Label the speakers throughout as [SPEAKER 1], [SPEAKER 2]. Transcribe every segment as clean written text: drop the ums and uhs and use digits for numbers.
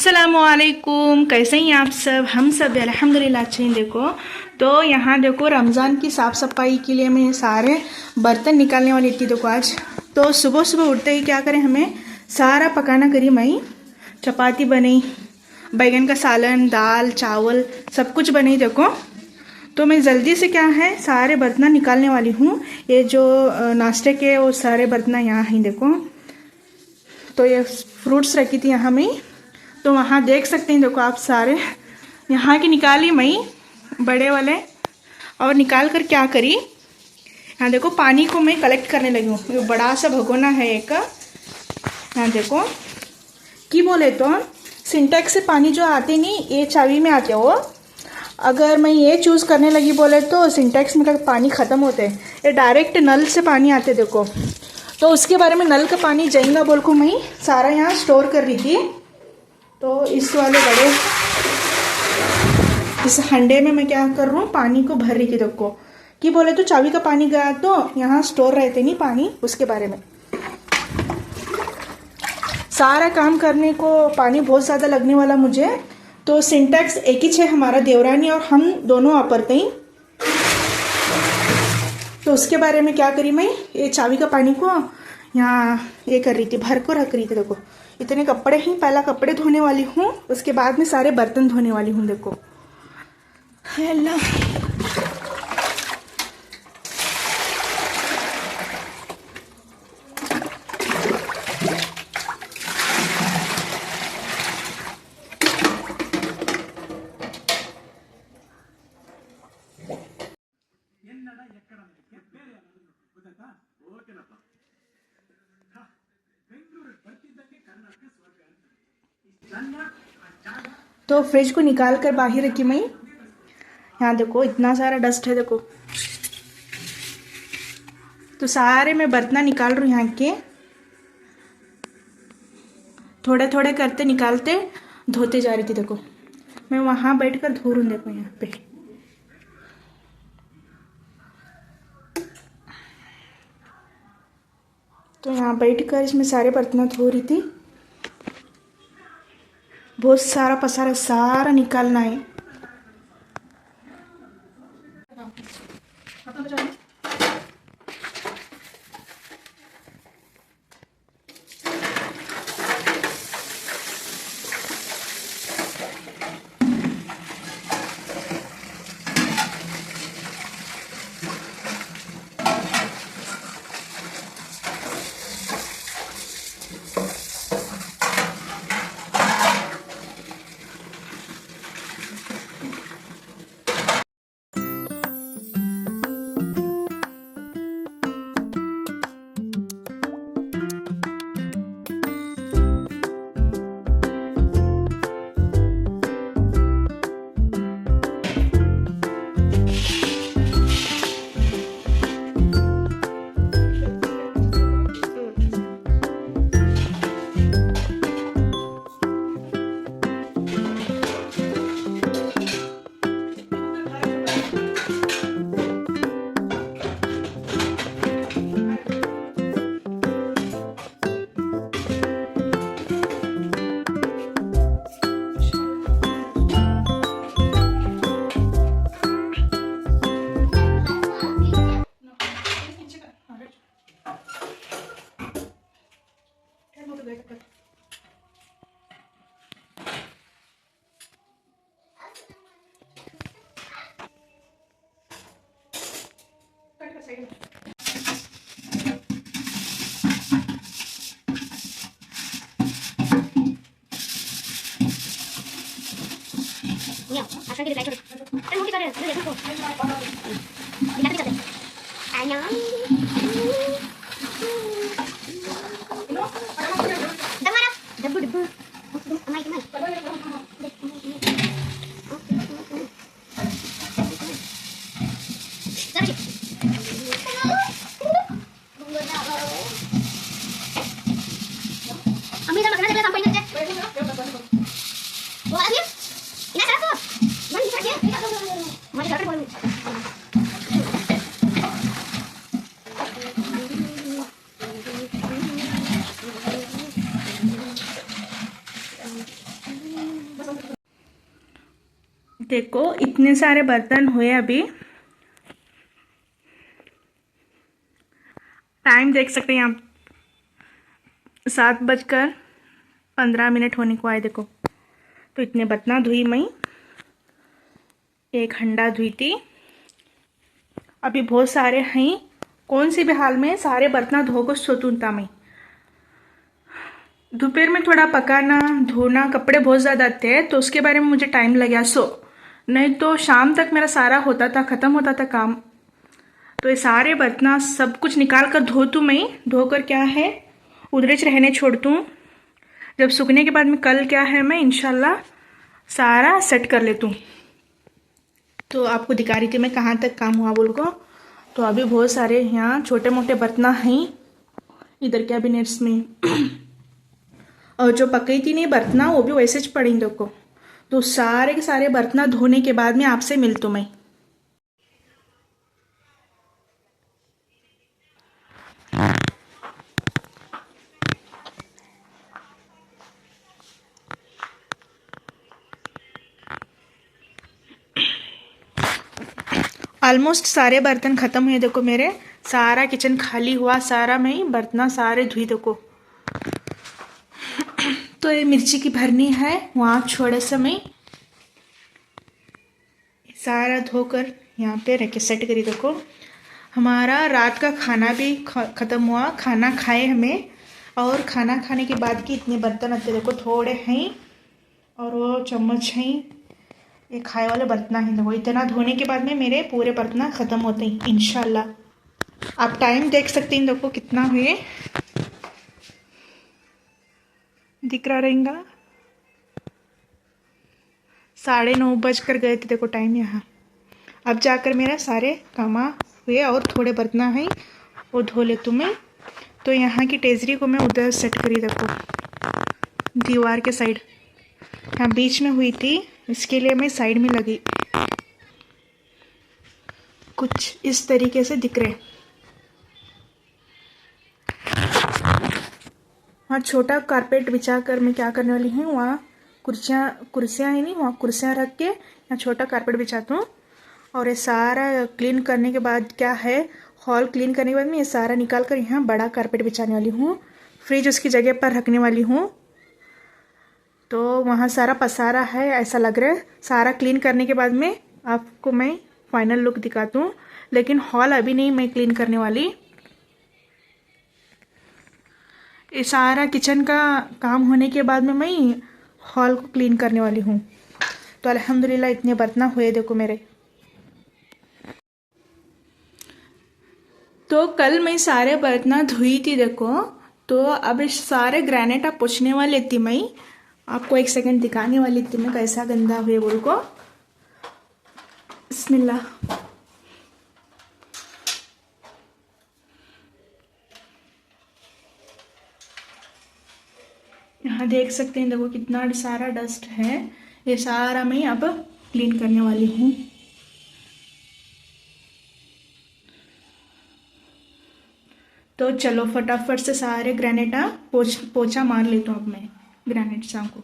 [SPEAKER 1] अस्सलामुअलैकुम, कैसे हैं आप सब। हम सब अल्हम्दुलिल्लाह अच्छे हैं। देखो तो यहाँ देखो रमज़ान की साफ़ सफाई के लिए मैं सारे बर्तन निकालने वाली थी। देखो आज तो सुबह सुबह उठते ही क्या करें, हमें सारा पकाना करी। मई चपाती बनी, बैगन का सालन, दाल चावल सब कुछ बनी। देखो तो मैं जल्दी से क्या है सारे बर्तन निकालने वाली हूँ। ये जो नाश्ते के वो सारे बर्तन यहाँ हैं। देखो तो ये फ्रूट्स रखी थी यहाँ में, तो वहाँ देख सकते हैं। देखो आप सारे यहाँ की निकाली मई बड़े वाले, और निकाल कर क्या करी, यहाँ देखो पानी को मैं कलेक्ट करने लगी हूँ। ये बड़ा सा भगोना है एक, यहाँ देखो कि बोले तो सिंटेक्स से पानी जो आते नहीं, ये चावी में आते हो। अगर मैं ये चूज़ करने लगी बोले तो सिंटेक्स में का पानी ख़त्म होते हैं, ये डायरेक्ट नल से पानी आते। देखो तो उसके बारे में नल का पानी जाएगा बोल को मैं सारा यहाँ स्टोर कर रही थी। तो इस वाले बड़े इस हंडे में मैं क्या कर रहा हूँ, पानी को भर रही थी। देखो कि बोले तो चाबी का पानी गया तो यहाँ स्टोर रहते नहीं पानी, उसके बारे में सारा काम करने को पानी बहुत ज़्यादा लगने वाला मुझे। तो सिंटेक्स एक ही है, हमारा देवरानी और हम दोनों वापरते ही। तो उसके बारे में क्या करी, मैं ये चाबी का पानी को यहाँ ये कर रही थी, भर को रख रही थी। देखो इतने कपड़े ही, पहला कपड़े धोने वाली हूँ, उसके बाद में सारे बर्तन धोने वाली हूँ। देखो हेलो तो फ्रिज को निकाल कर बाहर रखी मैं। यहाँ देखो इतना सारा डस्ट है। देखो तो सारे मैं बर्तन निकाल रही हूँ यहाँ के, थोड़े थोड़े करते निकालते धोते जा रही थी। देखो मैं वहाँ बैठकर धो रही हूँ। देखो यहाँ पे तो यहाँ बैठकर इसमें सारे बर्तन धो रही थी। बहुत सारा पसारा सारा निकालना है। देखो इतने सारे बर्तन हुए अभी। टाइम देख सकते हैं आप, 7:15 होने को आए। देखो तो इतने बर्तन धुई मैं, एक हंडा धुई थी। अभी बहुत सारे हैं, कौन सी भी हाल में सारे बर्तन धोकर सोतूंता मैं। दोपहर में थोड़ा पकाना धोना कपड़े बहुत ज़्यादा थे तो उसके बारे में मुझे टाइम लगा सो, नहीं तो शाम तक मेरा सारा होता था, ख़त्म होता था काम। तो ये सारे बर्तन सब कुछ निकाल कर धोतूँ मैं, धोकर क्या है उधरेच रहने छोड़तूँ। जब सूखने के बाद में कल क्या है मैं इंशाल्लाह सारा सेट कर लेतूँ। तो आपको दिखा रही थी मैं कहाँ तक काम हुआ बोल को। तो अभी बहुत सारे यहाँ छोटे मोटे बर्तन हैं इधर कैबिनेट्स में और जो पकी थी नहीं बर्तन वो भी वैसे ज पड़ी देखो। तो सारे के सारे बर्तन धोने के बाद में आपसे मिलतूँ मैं। ऑलमोस्ट सारे बर्तन ख़त्म हुए देखो मेरे, सारा किचन खाली हुआ, सारा मैं बर्तन सारे धुई देखो। तो ये मिर्ची की भरनी है वहाँ छोड़े से मैं सारा धोकर यहाँ पे रख के सेट करी देखो। हमारा रात का खाना भी ख़त्म हुआ, खाना खाए हमें, और खाना खाने के बाद की इतने बर्तन आते देखो, थोड़े हैं और वो चम्मच हैं, ये खाए वाले बर्तन हैं देखो। इतना धोने के बाद में मेरे पूरे बर्तन ख़त्म होते हैं इंशाल्लाह। आप टाइम देख सकते हैं देखो कितना हुए, दिख रहा रहेगा 9:30 बजकर गए थे देखो टाइम यहाँ। अब जाकर मेरा सारे काम हुए और थोड़े बर्तन हैं वो धो ले तुम्हें। तो यहाँ की टेजरी को मैं उधर सेट करी देखो, दीवार के साइड, यहाँ बीच में हुई थी इसके लिए मैं साइड में लगी। कुछ इस तरीके से दिख रहे। वहाँ छोटा कारपेट बिछा कर मैं क्या करने वाली हूँ, वहाँ कुर्सियाँ है नहीं, वहाँ कुर्सियाँ रख के यहाँ छोटा कारपेट बिछाता हूँ। और ये सारा क्लीन करने के बाद क्या है, हॉल क्लीन करने के बाद मैं ये सारा निकाल कर यहाँ बड़ा कारपेट बिछाने वाली हूँ, फ्रिज उसकी जगह पर रखने वाली हूँ। तो वहाँ सारा पसारा है ऐसा लग रहा है। सारा क्लीन करने के बाद में आपको मैं फाइनल लुक दिखाती हूँ, लेकिन हॉल अभी नहीं मैं क्लीन करने वाली। ये सारा किचन का काम होने के बाद में मैं हॉल को क्लीन करने वाली हूँ। तो अल्हम्दुलिल्लाह इतने बर्तन हुए देखो मेरे। तो कल मैं सारे बर्तन धुई थी देखो। तो अब इस सारे ग्रेनेट आप पोछने वाली थी मैं, आपको एक सेकंड दिखाने वाली थी मैं कैसा गंदा हुए बोल को। बिस्मिल्लाह। यहाँ देख सकते हैं देखो कितना सारा डस्ट है, ये सारा मैं अब क्लीन करने वाली हूँ। तो चलो फटाफट से सारे ग्रेनेटा पोछा मार लेता हूँ अब मैं ग्रेनेट को।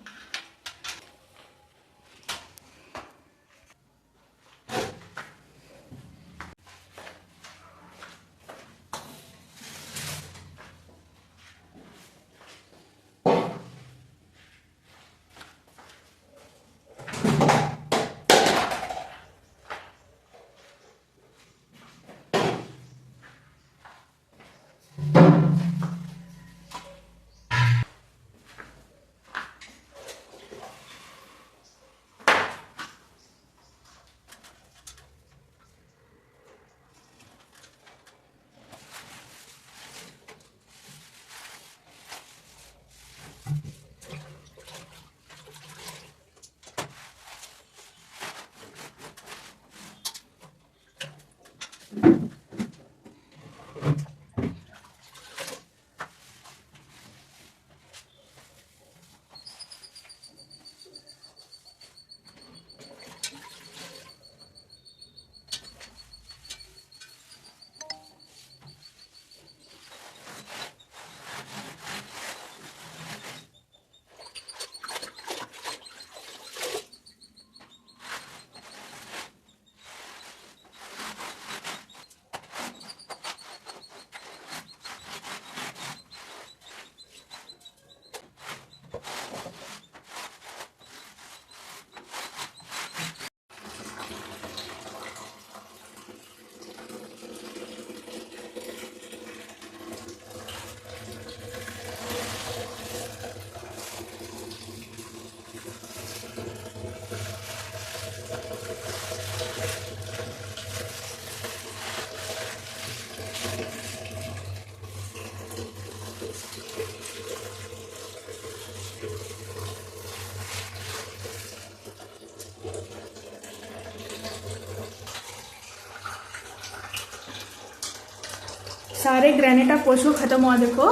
[SPEAKER 1] सारे ग्रेनेटा पोछो ख़त्म हुआ देखो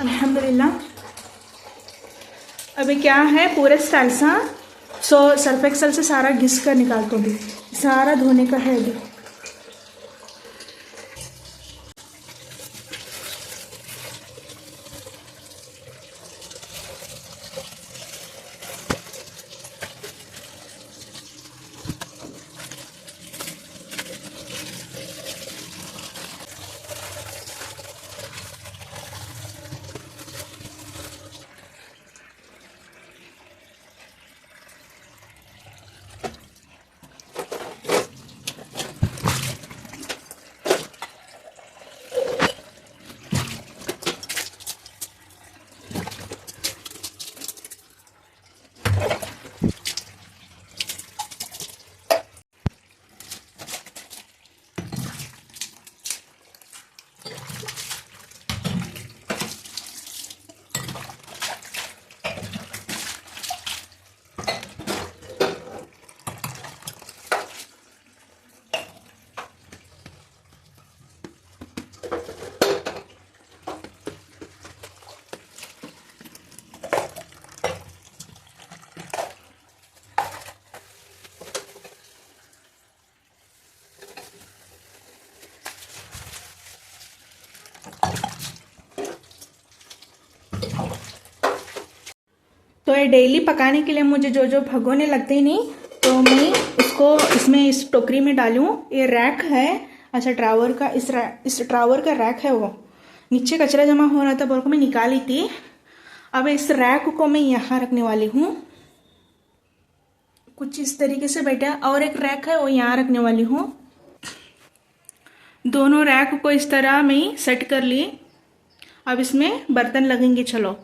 [SPEAKER 1] अल्हम्दुलिल्लाह। अभी क्या है पूरे स्टाइल सा सर्फ एक्सेल से सारा घिस कर निकालता हूँ। सारा धोने का है अभी। तो ये डेली पकाने के लिए मुझे जो जो भगोने लगते ही नहीं, तो मैं उसको इसमें इस टोकरी में डालूँ। ये रैक है, अच्छा ड्रावर का, इस ड्रावर का रैक है। वो नीचे कचरा जमा हो रहा था, बोल को मैं निकाली थी। अब इस रैक को मैं यहाँ रखने वाली हूँ, कुछ इस तरीके से बैठा। और एक रैक है वो यहाँ रखने वाली हूँ। दोनों रैक को इस तरह मैं सेट कर ली। अब इसमें बर्तन लगेंगे। चलो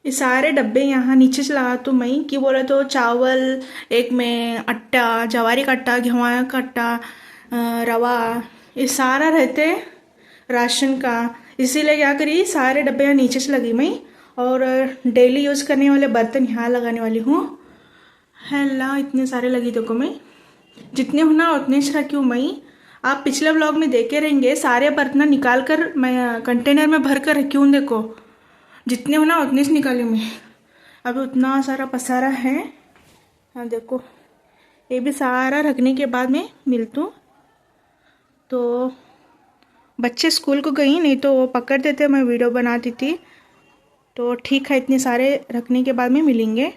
[SPEAKER 1] ये सारे डब्बे यहाँ नीचे से लगा तो मैं कि बोला तो चावल, एक में आटा, जवारी का आटा, गेहूँ का आटा, रवा, ये सारा रहते राशन का। इसीलिए क्या करी सारे डब्बे यहाँ नीचे से लगी मैं। और डेली यूज़ करने वाले बर्तन यहाँ लगाने वाली हूँ। हेला इतने सारे लगी देखो, मैं जितने होना उतने से रखी हूँ मैं। आप पिछले व्लॉग में देखे रहेंगे, सारे बर्तन निकाल कर मैं कंटेनर में भर कर रखी हूँ। देखो जितने होना उतने से निकाली मैं। अभी उतना सारा पसारा है। हाँ देखो, ये भी सारा रखने के बाद मैं मिलती हूँ। तो बच्चे स्कूल को गई, नहीं तो वो पकड़ देते, मैं वीडियो बनाती थी। तो ठीक है, इतने सारे रखने के बाद में मिलेंगे।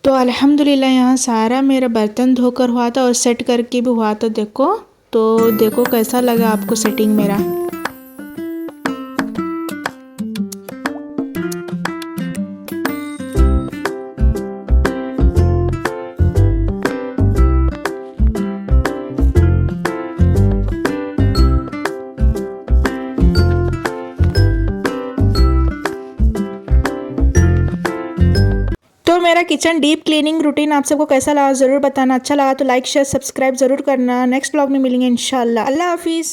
[SPEAKER 1] तो अल्हम्दुलिल्लाह यहाँ सारा मेरा बर्तन धोकर हुआ था और सेट करके भी हुआ था। देखो तो देखो कैसा लगा आपको सेटिंग मेरा। तो मेरा किचन डीप क्लीनिंग रूटीन आप सबको कैसा लगा ज़रूर बताना। अच्छा लगा तो लाइक शेयर सब्सक्राइब ज़रूर करना। नेक्स्ट ब्लॉग में मिलेंगे इंशाल्लाह। अल्लाह हाफिज़।